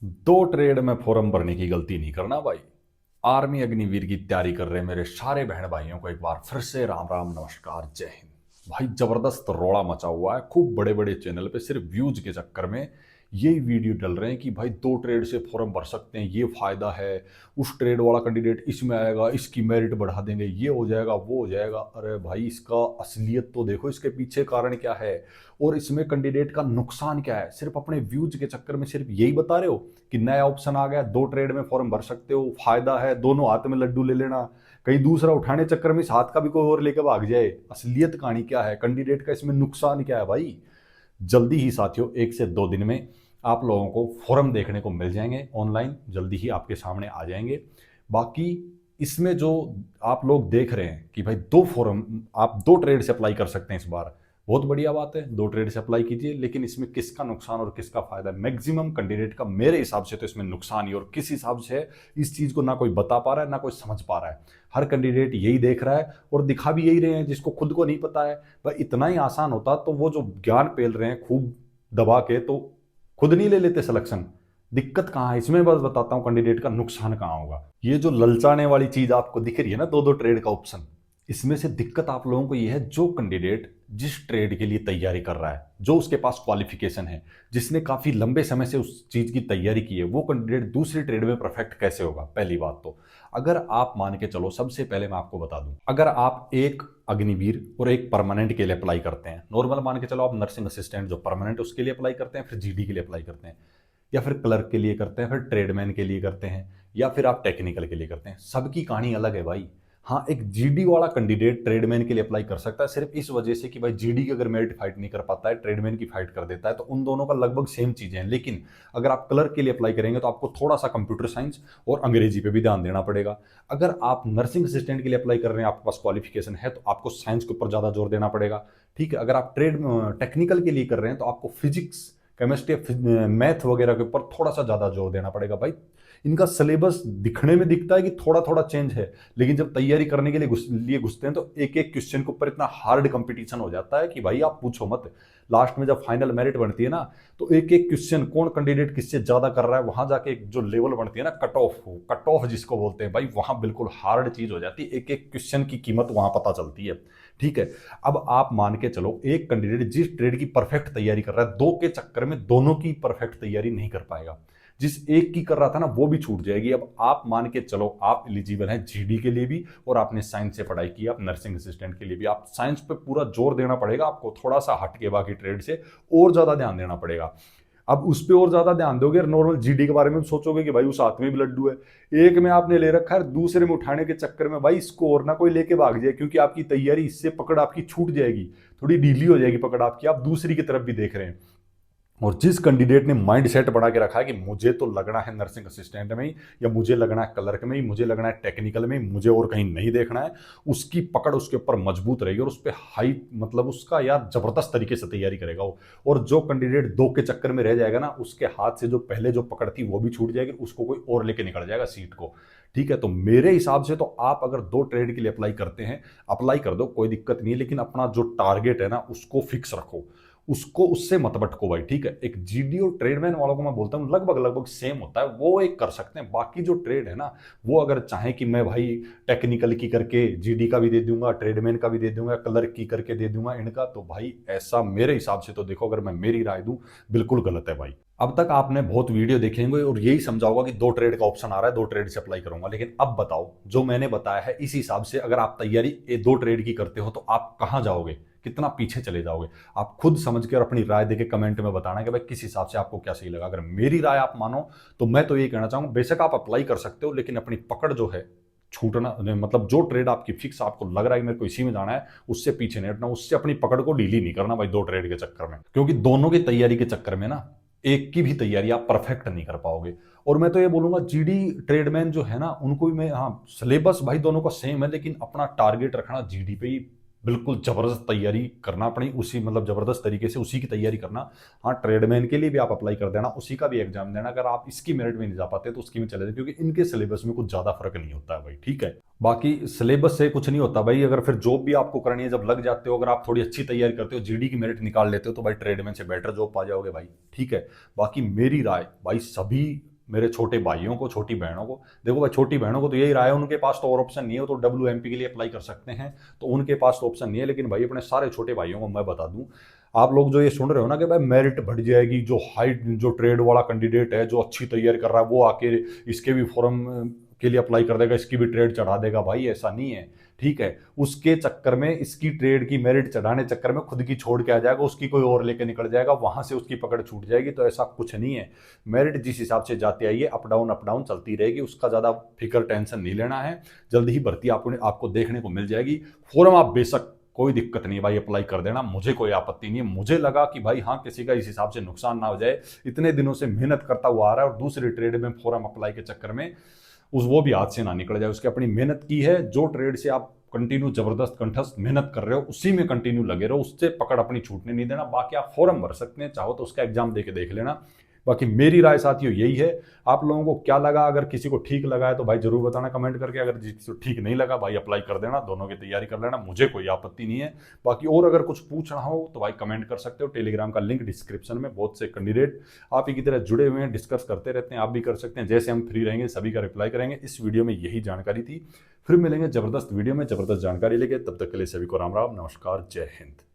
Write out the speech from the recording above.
दो ट्रेड में फॉर्म भरने की गलती नहीं करना भाई। आर्मी अग्निवीर की तैयारी कर रहे मेरे सारे बहन भाइयों को एक बार फिर से राम राम नमस्कार जय हिंद। भाई जबरदस्त रोड़ा मचा हुआ है, खूब बड़े बड़े चैनल पे सिर्फ व्यूज के चक्कर में यही वीडियो डल रहे हैं कि भाई दो ट्रेड से फॉर्म भर सकते हैं, ये फायदा है, उस ट्रेड वाला कैंडिडेट इसमें आएगा, इसकी मेरिट बढ़ा देंगे, ये हो जाएगा वो हो जाएगा। अरे भाई इसका असलियत तो देखो, इसके पीछे कारण क्या है और इसमें कैंडिडेट का नुकसान क्या है। सिर्फ अपने व्यूज के चक्कर में सिर्फ यही बता रहे हो कि नया ऑप्शन आ गया, दो ट्रेड में फॉर्म भर सकते हो, फायदा है, दोनों हाथ में लड्डू ले लेना, कहीं दूसरा उठाने चक्कर में इस हाथ का भी कोई और लेकर भाग जाए। असलियत कहानी क्या है, कैंडिडेट का इसमें नुकसान क्या है भाई। जल्दी ही साथियों 1 से 2 दिन में आप लोगों को फॉर्म देखने को मिल जाएंगे, ऑनलाइन जल्दी ही आपके सामने आ जाएंगे। बाकी इसमें जो आप लोग देख रहे हैं कि भाई दो फॉर्म आप दो ट्रेड से अप्लाई कर सकते हैं इस बार, बहुत बढ़िया बात है, दो ट्रेड से अप्लाई कीजिए। लेकिन इसमें किसका नुकसान और किसका फायदा है, मैक्सिमम कैंडिडेट का मेरे हिसाब से तो इसमें नुकसान ही, और किस हिसाब से इस चीज को ना कोई बता पा रहा है ना कोई समझ पा रहा है। हर कैंडिडेट यही देख रहा है और दिखा भी यही रहे हैं, जिसको खुद को नहीं पता है। भाई इतना ही आसान होता तो वो जो ज्ञान पेल रहे हैं खूब दबा के, तो खुद नहीं ले लेते सिलेक्शन। दिक्कत कहाँ है इसमें, बस बताता हूँ कैंडिडेट का नुकसान कहाँ होगा। ये जो ललचाने वाली चीज आपको दिख रही है ना, दो दो ट्रेड का ऑप्शन, इसमें से दिक्कत आप लोगों को ये है, जो कैंडिडेट जिस ट्रेड के लिए तैयारी कर रहा है, जो उसके पास क्वालिफिकेशन है, जिसने काफी लंबे समय से उस चीज की तैयारी की है, वो कैंडिडेट दूसरी ट्रेड में परफेक्ट कैसे होगा। पहली बात तो अगर आप मान के चलो, सबसे पहले मैं आपको बता दूं, अगर आप एक अग्निवीर और एक परमानेंट के लिए अप्लाई करते हैं, नॉर्मल मान के चलो आप नर्सिंग असिस्टेंट जो परमानेंट उसके लिए अप्लाई करते हैं, फिर जीडी के लिए अप्लाई करते हैं, या फिर क्लर्क के लिए करते हैं, फिर ट्रेडमैन के लिए करते हैं, या फिर आप टेक्निकल के लिए करते हैं, सबकी कहानी अलग है भाई। हाँ, एक जीडी वाला कैंडिडेट ट्रेडमैन के लिए अप्लाई कर सकता है सिर्फ इस वजह से कि भाई जीडी की अगर मेरिट फाइट नहीं कर पाता है, ट्रेडमैन की फाइट कर देता है, तो उन दोनों का लगभग सेम चीजें हैं। लेकिन अगर आप क्लर्क के लिए अप्लाई करेंगे तो आपको थोड़ा सा कंप्यूटर साइंस और अंग्रेजी पे भी ध्यान देना पड़ेगा। अगर आप नर्सिंग असिस्टेंट के लिए अप्लाई कर रहे हैं, आपके पास क्वालिफिकेशन है, तो आपको साइंस के ऊपर ज्यादा जोर देना पड़ेगा। ठीक है, अगर आप टेक्निकल के लिए कर रहे हैं तो आपको फिजिक्स, केमिस्ट्री, मैथ वगैरह के ऊपर थोड़ा सा ज्यादा जोर देना पड़ेगा भाई। इनका सिलेबस दिखने में दिखता है कि थोड़ा थोड़ा चेंज है, लेकिन जब तैयारी करने के लिए घुसते हैं तो एक एक क्वेश्चन के ऊपर इतना हार्ड कंपटीशन हो जाता है कि भाई आप पूछो मत। लास्ट में जब फाइनल मेरिट बनती है ना, तो एक एक क्वेश्चन कौन कैंडिडेट किससे ज्यादा कर रहा है, वहां जाके एक जो लेवल बनती है ना, कट ऑफ जिसको बोलते हैं भाई, वहां बिल्कुल हार्ड चीज हो जाती है। एक एक क्वेश्चन की कीमत वहां पता चलती है। ठीक है, अब आप मान के चलो एक कैंडिडेट जिस ट्रेड की परफेक्ट तैयारी कर रहा है, दो के चक्कर में दोनों की परफेक्ट तैयारी नहीं कर पाएगा। जिस एक की कर रहा था ना, वो भी छूट जाएगी। अब आप मान के चलो आप एलिजिबल हैं जीडी के लिए भी, और आपने साइंस से पढ़ाई की, आप नर्सिंग असिस्टेंट के लिए भी, आप साइंस पे पूरा जोर देना पड़ेगा आपको, थोड़ा सा हट के बाकी ट्रेड से और ज्यादा ध्यान देना पड़ेगा। अब उस पर और ज्यादा ध्यान दोगे, नॉर्मल जीडी के बारे में सोचोगे कि भाई उस हाथ में भी लड्डू है, एक में आपने ले रखा है, दूसरे में उठाने के चक्कर में भाई स्कोर ना कोई लेके भाग जाए, क्योंकि आपकी तैयारी इससे पकड़ आपकी छूट जाएगी, थोड़ी ढीली हो जाएगी पकड़ आपकी, आप दूसरी की तरफ भी देख रहे हैं। और जिस कैंडिडेट ने माइंड सेट बना के रखा है कि मुझे तो लगना है नर्सिंग असिस्टेंट में ही, या मुझे लगना है क्लर्क में ही, मुझे लगना है टेक्निकल में ही, मुझे और कहीं नहीं देखना है, उसकी पकड़ उसके ऊपर मजबूत रहेगी और उस पर हाई मतलब उसका यार जबरदस्त तरीके से तैयारी करेगा वो। और जो कैंडिडेट दो के चक्कर में रह जाएगा ना, उसके हाथ से जो पहले जो पकड़ थी वो भी छूट जाएगी, उसको कोई और लेके निकल जाएगा सीट को। ठीक है, तो मेरे हिसाब से तो आप अगर दो ट्रेड के लिए अप्लाई करते हैं, अप्लाई कर दो, कोई दिक्कत नहीं है, लेकिन अपना जो टारगेट है ना उसको फिक्स रखो, उसको उससे मत भटको भाई। ठीक है, एक जीडी और ट्रेडमैन वालों को मैं बोलता हूँ लगभग लगभग सेम होता है, वो एक कर सकते हैं। बाकी जो ट्रेड है ना, वो अगर चाहे कि मैं भाई टेक्निकल की करके जीडी का भी दे दूंगा, ट्रेडमैन का भी दे दूंगा, क्लर्क की करके दे दूंगा इनका, तो भाई ऐसा मेरे हिसाब से तो देखो, अगर मैं मेरी राय दूं, बिल्कुल गलत है भाई। अब तक आपने बहुत वीडियो देखेंगे और यही समझा होगा कि दो ट्रेड का ऑप्शन आ रहा है, दो ट्रेड से अप्लाई करूंगा, लेकिन अब बताओ जो मैंने बताया है इस हिसाब से अगर आप तैयारी ये दो ट्रेड की करते हो तो आप कहां जाओगे, कितना पीछे चले जाओगे। आप खुद समझ के और अपनी राय देके कमेंट में बताना कि भाई किस हिसाब से आपको क्या सही लगा। अगर मेरी राय आप मानो तो मैं तो यही कहना चाहूंगा, बेशक आप अप्लाई कर सकते हो, लेकिन अपनी पकड़ जो है छूटना, मतलब जो ट्रेड आपकी फिक्स आपको लग रहा है कि मेरे को इसी में जाना है, उससे पीछे नहीं हटना, उससे अपनी पकड़ को ढीली नहीं करना भाई दो ट्रेड के चक्कर में, क्योंकि दोनों की तैयारी के चक्कर में ना एक की भी तैयारी आप परफेक्ट नहीं कर पाओगे। और मैं तो ये बोलूंगा जीडी ट्रेडमैन जो है ना, उनको भी मैं, हाँ सिलेबस भाई दोनों का सेम है, लेकिन अपना टारगेट रखना जीडी पे ही, बिल्कुल जबरदस्त तैयारी करना अपनी उसी, मतलब जबरदस्त तरीके से उसी की तैयारी करना। हाँ, ट्रेडमैन के लिए भी आप अप्लाई कर देना, उसी का भी एग्जाम देना, अगर आप इसकी मेरिट में नहीं जा पाते तो उसकी में चले जाए, क्योंकि इनके सिलेबस में कुछ ज्यादा फर्क नहीं होता है भाई। ठीक है, बाकी सिलेबस से कुछ नहीं होता भाई। अगर फिर जॉब भी आपको करनी है, जब लग जाते हो, अगर आप थोड़ी अच्छी तैयारी करते हो, जीडी की मेरिट निकाल लेते हो, तो भाई ट्रेडमैन से बेटर जॉब पा जाओगे भाई। ठीक है, बाकी मेरी राय भाई, सभी मेरे छोटे भाइयों को, छोटी बहनों को। देखो भाई, छोटी बहनों को तो यही रहा है, उनके पास तो और ऑप्शन नहीं है, तो WMP के लिए अप्लाई कर सकते हैं, तो उनके पास तो ऑप्शन नहीं है। लेकिन भाई अपने सारे छोटे भाइयों को मैं बता दूं, आप लोग जो ये सुन रहे हो ना कि भाई मेरिट बढ़ जाएगी, जो हाई जो ट्रेड वाला कैंडिडेट है, जो अच्छी तैयारी कर रहा है, वो आके इसके भी फॉर्म के लिए अप्लाई कर देगा, इसकी भी ट्रेड चढ़ा देगा, भाई ऐसा नहीं है। ठीक है, उसके चक्कर में, इसकी ट्रेड की मेरिट चढ़ाने चक्कर में खुद की छोड़ के आ जाएगा, उसकी कोई और लेके निकल जाएगा, वहां से उसकी पकड़ छूट जाएगी। तो ऐसा कुछ नहीं है। मेरिट जिस हिसाब से जाती आई है, अप डाउन चलती रहेगी, उसका ज्यादा फिक्र टेंशन नहीं लेना है। जल्दी ही भर्ती आपको देखने को मिल जाएगी। फॉर्म आप बेशक, कोई दिक्कत नहीं भाई, अप्लाई कर देना, मुझे कोई आपत्ति नहीं है। मुझे लगा कि भाई हाँ, किसी का इस हिसाब से नुकसान ना हो जाए, इतने दिनों से मेहनत करता हुआ आ रहा है और दूसरी ट्रेड में फॉर्म अप्लाई के चक्कर में वो भी हाथ से ना निकल जाए। उसकी अपनी मेहनत की है, जो ट्रेड से आप कंटिन्यू जबरदस्त कंठस्थ मेहनत कर रहे हो, उसी में कंटिन्यू लगे रहो, उससे पकड़ अपनी छूटने नहीं देना। बाकी आप फॉर्म भर सकते हैं, चाहो तो उसका एग्जाम दे के देख लेना। बाकी मेरी राय साथियों यही है। आप लोगों को क्या लगा? अगर किसी को ठीक लगा है तो भाई जरूर बताना कमेंट करके। अगर किसी को ठीक नहीं लगा, भाई अप्लाई कर देना, दोनों की तैयारी कर लेना, मुझे कोई आपत्ति नहीं है। बाकी और अगर कुछ पूछना हो तो भाई कमेंट कर सकते हो। टेलीग्राम का लिंक डिस्क्रिप्शन में, बहुत से कैंडिडेट आप ही की तरह जुड़े हुए हैं, डिस्कस करते रहते हैं, आप भी कर सकते हैं। जैसे हम फ्री रहेंगे सभी का रिप्लाई करेंगे। इस वीडियो में यही जानकारी थी। फिर मिलेंगे जबरदस्त वीडियो में जबरदस्त जानकारी लेके, तब तक के लिए सभी को राम राम, नमस्कार, जय हिंद।